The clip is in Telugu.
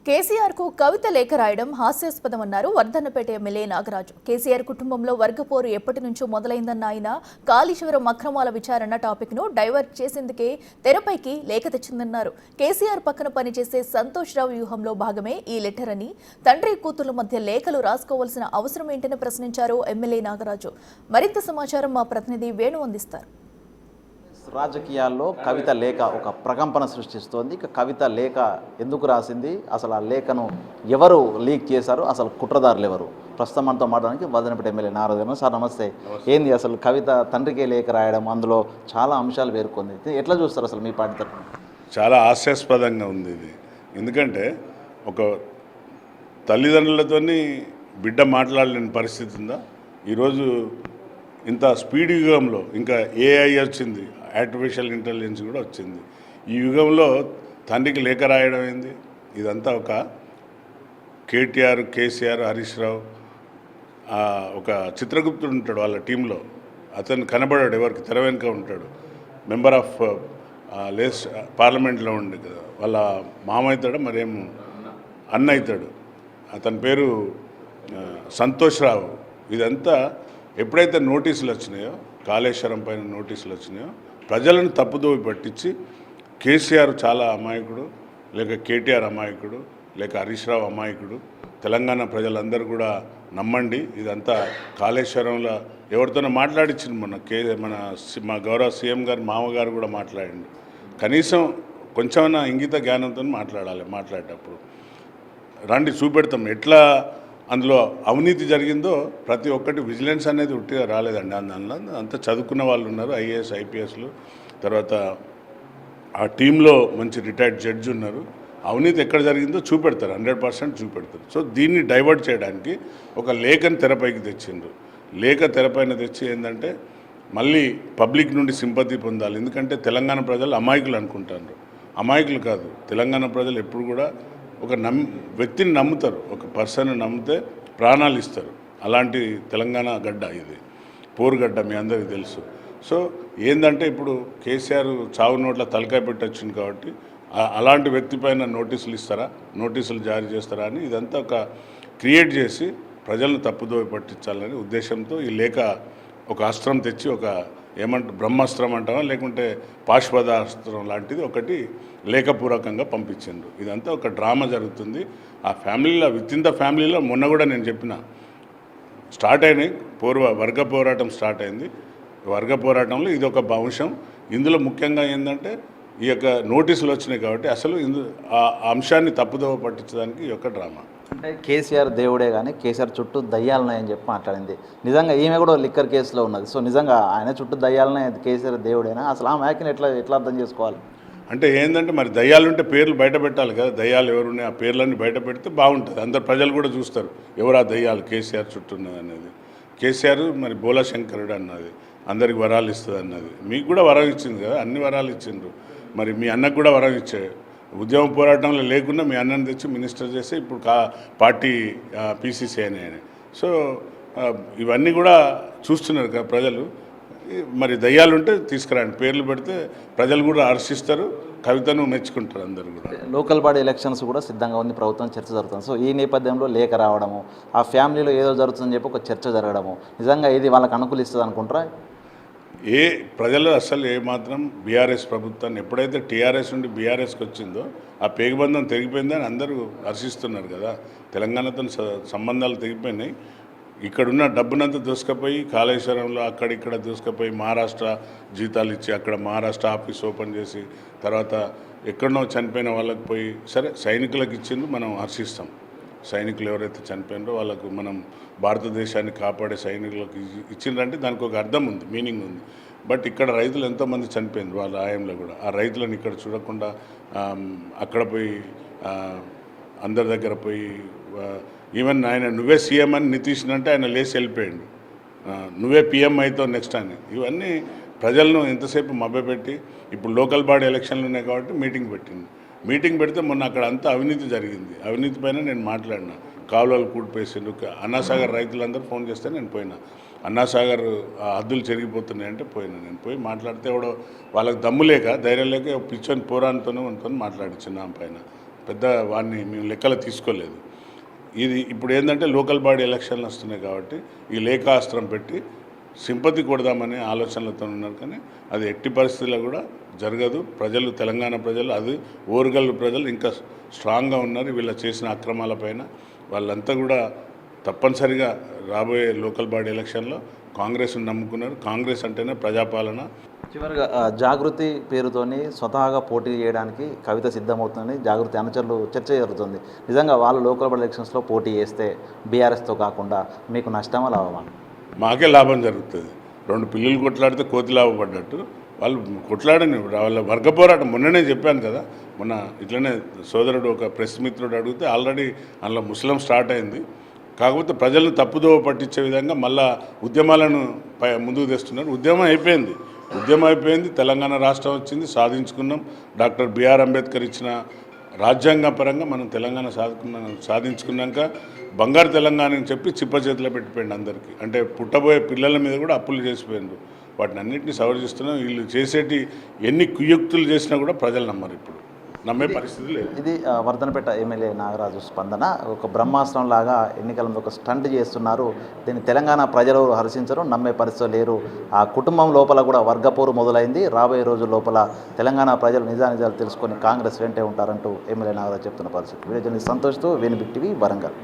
కేసీఆర్ కు కవిత లేఖ రాయడం హాస్యాస్పదమన్నారు వర్ధన్నపేట ఎమ్మెల్యే నాగరాజు. కేసీఆర్ కుటుంబంలో వర్గపోరు ఎప్పటి నుంచో మొదలైందన్న ఆయన కాళేశ్వరం అక్రమాల విచారణ టాపిక్ ను డైవర్ట్ చేసేందుకే తెరపైకి లేఖ తెచ్చిందన్నారు. కేసీఆర్ పక్కన పనిచేసే సంతోష్ రావు వ్యూహంలో భాగమే ఈ లెటర్ అని, తండ్రి కూతుర్ల మధ్య లేఖలు రాసుకోవాల్సిన అవసరం ఏంటని ప్రశ్నించారు ఎమ్మెల్యే నాగరాజు. మరింత సమాచారం మా ప్రతినిధి వేణు అందిస్తారు. రాజకీయాల్లో కవిత లేఖ ఒక ప్రకంపన సృష్టిస్తోంది. ఇక కవిత లేఖ ఎందుకు రాసింది, అసలు ఆ లేఖను ఎవరు లీక్ చేశారు, అసలు కుట్రదారులు ఎవరు, ప్రస్తుతం మనతో మాట్లాడడానికి వర్ధన్నపేట ఎమ్మెల్యే నారాయణ. సార్ నమస్తే. ఏంది అసలు కవిత తండ్రికే లేఖ రాయడం, అందులో చాలా అంశాలు పేర్కొంది, ఎట్లా చూస్తారు అసలు మీ పార్టీ తరఫున? చాలా హాస్యాస్పదంగా ఉంది ఇది. ఎందుకంటే ఒక తల్లిదండ్రులతో బిడ్డ మాట్లాడలేని పరిస్థితి ఉందా ఈరోజు? ఇంత స్పీడ్ యుగంలో ఇంకా ఏఐ వచ్చింది, ఆర్టిఫిషియల్ ఇంటెలిజెన్స్ కూడా వచ్చింది. ఈ యుగంలో తండ్రికి లేఖ రాయడం ఏంది? ఇదంతా ఒక కేటీఆర్, కేసీఆర్, హరీష్ రావు, ఒక చిత్రగుప్తుడు ఉంటాడు వాళ్ళ టీంలో, అతను కనబడాడు, ఎవరికి తెర వెనుక ఉంటాడు, మెంబర్ ఆఫ్ పార్లమెంట్లో ఉండి కదా, వాళ్ళ మామ అవుతాడు, మరేమో అన్న అవుతాడు, అతని పేరు సంతోష్ రావు. ఇదంతా ఎప్పుడైతే నోటీసులు వచ్చినాయో, కాళేశ్వరం పైన నోటీసులు వచ్చినాయో, ప్రజలను తప్పుదోవి పట్టించి కేసీఆర్ చాలా అమాయకుడు, లేక కేటీఆర్ అమాయకుడు, లేక హరీష్ రావు అమాయకుడు, తెలంగాణ ప్రజలందరూ కూడా నమ్మండి, ఇదంతా కాళేశ్వరంలో ఎవరితోనో మాట్లాడించింది మా గౌరవ సీఎం గారు మామగారు కూడా మాట్లాడండి. కనీసం కొంచెమైనా ఇంగిత జ్ఞానంతో మాట్లాడేటప్పుడు రండి చూపెడతాం ఎట్లా అందులో అవినీతి జరిగిందో. ప్రతి ఒక్కటి విజిలెన్స్ అనేది ఉట్టిగా రాలేదండి. అందులో అంతా చదువుకున్న వాళ్ళు ఉన్నారు, ఐఏఎస్ ఐపీఎస్లు, తర్వాత ఆ టీంలో మంచి రిటైర్డ్ జడ్జి ఉన్నారు. అవినీతి ఎక్కడ జరిగిందో చూపెడతారు, 100% చూపెడతారు. సో దీన్ని డైవర్ట్ చేయడానికి ఒక లేఖను తెరపైకి తెచ్చిండ్రు. లేఖ తెరపైన తెచ్చి ఏంటంటే మళ్ళీ పబ్లిక్ నుండి సింపతి పొందాలి. ఎందుకంటే తెలంగాణ ప్రజలు అమాయకులు అనుకుంటారు. అమాయకులు కాదు, తెలంగాణ ప్రజలు ఎప్పుడు కూడా ఒక వ్యక్తిని నమ్ముతారు, ఒక పర్సన్ నమ్మితే ప్రాణాలు ఇస్తారు. అలాంటి తెలంగాణ గడ్డ ఇది, పోరుగడ్డ, మీ అందరికీ తెలుసు. సో ఏంటంటే ఇప్పుడు కేసీఆర్ చావు నోట్ల తలకాయ పెట్టి వచ్చింది కాబట్టి అలాంటి వ్యక్తి పైన నోటీసులు ఇస్తారా, నోటీసులు జారీ చేస్తారా అని ఇదంతా ఒక క్రియేట్ చేసి ప్రజలను తప్పుదోవ పట్టించాలనే ఉద్దేశంతో ఈ లేఖ ఒక అస్త్రం తెచ్చి, ఒక ఏమంటారు బ్రహ్మాస్త్రం అంటామా లేకుంటే పాశుపదాస్త్రం లాంటిది ఒకటి లేఖపూర్వకంగా పంపించిండ్రు. ఇదంతా ఒక డ్రామా జరుగుతుంది ఆ ఫ్యామిలీలో, విత్ ఇన్ ద ఫ్యామిలీలో. మొన్న కూడా నేను చెప్పిన స్టార్ట్ అయినాయి, వర్గ పోరాటం స్టార్ట్ అయింది. వర్గ పోరాటంలో ఇది ఒక అంశం. ఇందులో ముఖ్యంగా ఏంటంటే ఈ యొక్క నోటీసులు వచ్చినాయి కాబట్టి అసలు ఆ అంశాన్ని తప్పుదోవ పట్టించడానికి ఈ యొక్క డ్రామా. అంటే కేసీఆర్ దేవుడే కానీ కేసీఆర్ చుట్టూ దయ్యాలున్నాయని చెప్పి మాట్లాడింది. నిజంగా ఈమె కూడా లిక్కర్ కేసులో ఉన్నది. సో నిజంగా ఆయన చుట్టూ దయ్యాలున్నాయి, కేసీఆర్ దేవుడేనా? అసలు ఆ మ్యాక్ని ఎట్లా అర్థం చేసుకోవాలి? అంటే ఏంటంటే మరి దయ్యాలుంటే పేర్లు బయట పెట్టాలి కదా, దయ్యాలు ఎవరున్నాయి ఆ పేర్లన్నీ బయట పెడితే బాగుంటుంది. అందరు ప్రజలు కూడా చూస్తారు ఎవరు ఆ దయ్యాలు కేసీఆర్ చుట్టూ ఉన్నది అనేది. కేసీఆర్ మరి బోలాశంకరుడు అన్నది, అందరికి వరాలు ఇస్తుంది అన్నది. మీకు కూడా వరం ఇచ్చింది కదా, అన్ని వరాలు ఇచ్చిండ్రు. మరి మీ అన్నకు కూడా వరం ఇచ్చాడు. ఉద్యమ పోరాటంలో లేకుండా మీ అన్నని తెచ్చి మినిస్టర్ చేసి ఇప్పుడు పార్టీ పీసీసీ అని. సో ఇవన్నీ కూడా చూస్తున్నారు కదా ప్రజలు. మరి దయ్యాలు ఉంటే తీసుకురండి, పేర్లు పెడితే ప్రజలు కూడా హర్షిస్తారు, కవితను మెచ్చుకుంటారు అందరూ కూడా. లోకల్ బాడీ ఎలక్షన్స్ కూడా సిద్ధంగా ఉంది, ప్రభుత్వం చర్చ జరుగుతుంది. సో ఈ నేపథ్యంలో లేఖ రావడము, ఆ ఫ్యామిలీలో ఏదో జరుగుతుందని చెప్పి ఒక చర్చ జరగడము నిజంగా ఇది వాళ్ళకి అనుకూలిస్తుంది అనుకుంటారా? ప్రజలు అసలు ఏమాత్రం బీఆర్ఎస్ ప్రభుత్వాన్ని ఎప్పుడైతే టీఆర్ఎస్ నుండి బీఆర్ఎస్కి వచ్చిందో ఆ పేగుబంధం తెగిపోయిందని అందరూ హర్షిస్తున్నారు కదా. తెలంగాణతో సంబంధాలు తెగిపోయినాయి. ఇక్కడున్న డబ్బునంతా దూసుకుపోయి కాళేశ్వరంలో అక్కడిక్కడ దూసుకుపోయి మహారాష్ట్ర జీతాలు ఇచ్చి అక్కడ మహారాష్ట్ర ఆఫీస్ ఓపెన్ చేసి తర్వాత ఎక్కడనో చనిపోయిన వాళ్ళకి పోయి, సరే సైనికులకు ఇచ్చిండ్రు, మనం హర్షిస్తాం. సైనికులు ఎవరైతే చనిపోయినారో వాళ్ళకు మనం భారతదేశాన్ని కాపాడే సైనికులకు ఇచ్చిండ్రంటే దానికి ఒక అర్థం ఉంది, మీనింగ్ ఉంది. బట్ ఇక్కడ రైతులు ఎంతోమంది చనిపోయింది వాళ్ళ ఆయంలో కూడా. ఆ రైతులను ఇక్కడ చూడకుండా అక్కడ పోయి అందరి దగ్గర పోయి ఈవెన్ ఆయన నువ్వే సీఎం అని నితీష్ అంటే ఆయన లేచి వెళ్ళిపోయాడు, నువ్వే పిఎం అవుతావు నెక్స్ట్ అని. ఇవన్నీ ప్రజలను ఎంతసేపు మభ్యపెట్టి ఇప్పుడు లోకల్ బాడీ ఎలక్షన్లు ఉన్నాయి కాబట్టి మీటింగ్ పెడితే మొన్న అక్కడ అంతా అవినీతి జరిగింది. అవినీతి పైన నేను మాట్లాడినా. కాలువలు కూడిపేసిండు, అన్నాసాగర్ రైతులందరూ ఫోన్ చేస్తే నేను పోయినా. అన్నాసాగర్ హద్దులు చెరిగిపోతున్నాయంటే నేను పోయి మాట్లాడితే ఎవడో వాళ్ళకి దమ్ము లేక ధైర్యం లేక పిచ్చని పోరానితోనే మాట్లాడించిన నా పైన. పెద్ద వాడిని మేము లెక్కలు తీసుకోలేదు. ఇది ఇప్పుడు ఏంటంటే లోకల్ బాడీ ఎలక్షన్లు వస్తున్నాయి కాబట్టి ఈ లేఖాస్త్రం పెట్టి సింపతి కొడదామనే ఆలోచనలతో ఉన్నారు. కానీ అది ఎట్టి పరిస్థితుల్లో కూడా జరగదు. ప్రజలు, తెలంగాణ ప్రజలు, అది ఓరుగల్లు ప్రజలు ఇంకా స్ట్రాంగ్గా ఉన్నారు. వీళ్ళు చేసిన అక్రమాలపైన వాళ్ళంతా కూడా తప్పనిసరిగా రాబోయే లోకల్ బాడీ ఎలక్షన్లో కాంగ్రెస్ను నమ్ముకున్నారు. కాంగ్రెస్ అంటేనే ప్రజాపాలన. చివరిగా జాగృతి పేరుతోని స్వతహాగా పోటీ చేయడానికి కవిత సిద్ధమవుతుందని జాగృతి అనుచరులు చర్చ జరుగుతుంది. నిజంగా వాళ్ళు లోకల్ బాడీ ఎలక్షన్స్లో పోటీ చేస్తే బీఆర్ఎస్తో కాకుండా మీకు నష్టమా లాభమా? మాకే లాభం జరుగుతుంది. 2 పిల్లలు కొట్లాడితే కోతి లాభపడ్డట్టు వాళ్ళు కొట్లాడని వాళ్ళ వర్గ పోరాటం. మొన్ననే చెప్పాను కదా, మొన్న ఇట్లనే సోదరుడు ఒక ప్రెస్ మిత్రుడు అడిగితే ఆల్రెడీ అందులో ముస్లిం స్టార్ట్ అయింది. కాకపోతే ప్రజలను తప్పుదోవ పట్టించే విధంగా మళ్ళా ఉద్యమాలను ముందుకు తెస్తున్నారు. ఉద్యమం అయిపోయింది. తెలంగాణ రాష్ట్రం వచ్చింది, సాధించుకున్నాం. డాక్టర్ బిఆర్ అంబేద్కర్ ఇచ్చిన రాజ్యాంగపరంగా మనం తెలంగాణ సాధించుకున్నాక బంగారు తెలంగాణ అని చెప్పి చిప్ప చేతిలో పెట్టిపోయింది అందరికీ. అంటే పుట్టబోయే పిల్లల మీద కూడా అప్పులు చేసిపోయిండ్రు. వాటిని అన్నింటినీ సవరిస్తున్నాం. వీళ్ళు చేసేటి ఎన్ని కుయుక్తులు చేసినా కూడా ప్రజలు నమ్మరు. ఇప్పుడు నమ్మే పరిస్థితి లేదు. ఇది వర్ధనపేట ఎమ్మెల్యే నాగరాజు స్పందన. ఒక బ్రహ్మాస్త్రం లాగా ఎన్నికల ఒక స్టంట్ చేస్తున్నారు. దీన్ని తెలంగాణ ప్రజలు హర్షించరు, నమ్మే పరిస్థితి లేరు. ఆ కుటుంబం లోపల కూడా వర్గపోరు మొదలైంది. రాబోయే రోజుల లోపల తెలంగాణ ప్రజలు నిజానిజాలు తెలుసుకొని కాంగ్రెస్ వెంటే ఉంటారంటూ ఎమ్మెల్యే నాగరాజు చెప్తున్న పరిస్థితి. వీడియో జర్నలిస్ట్ సంతోష్తో వేణుబిగ్ టీవీ, వరంగల్.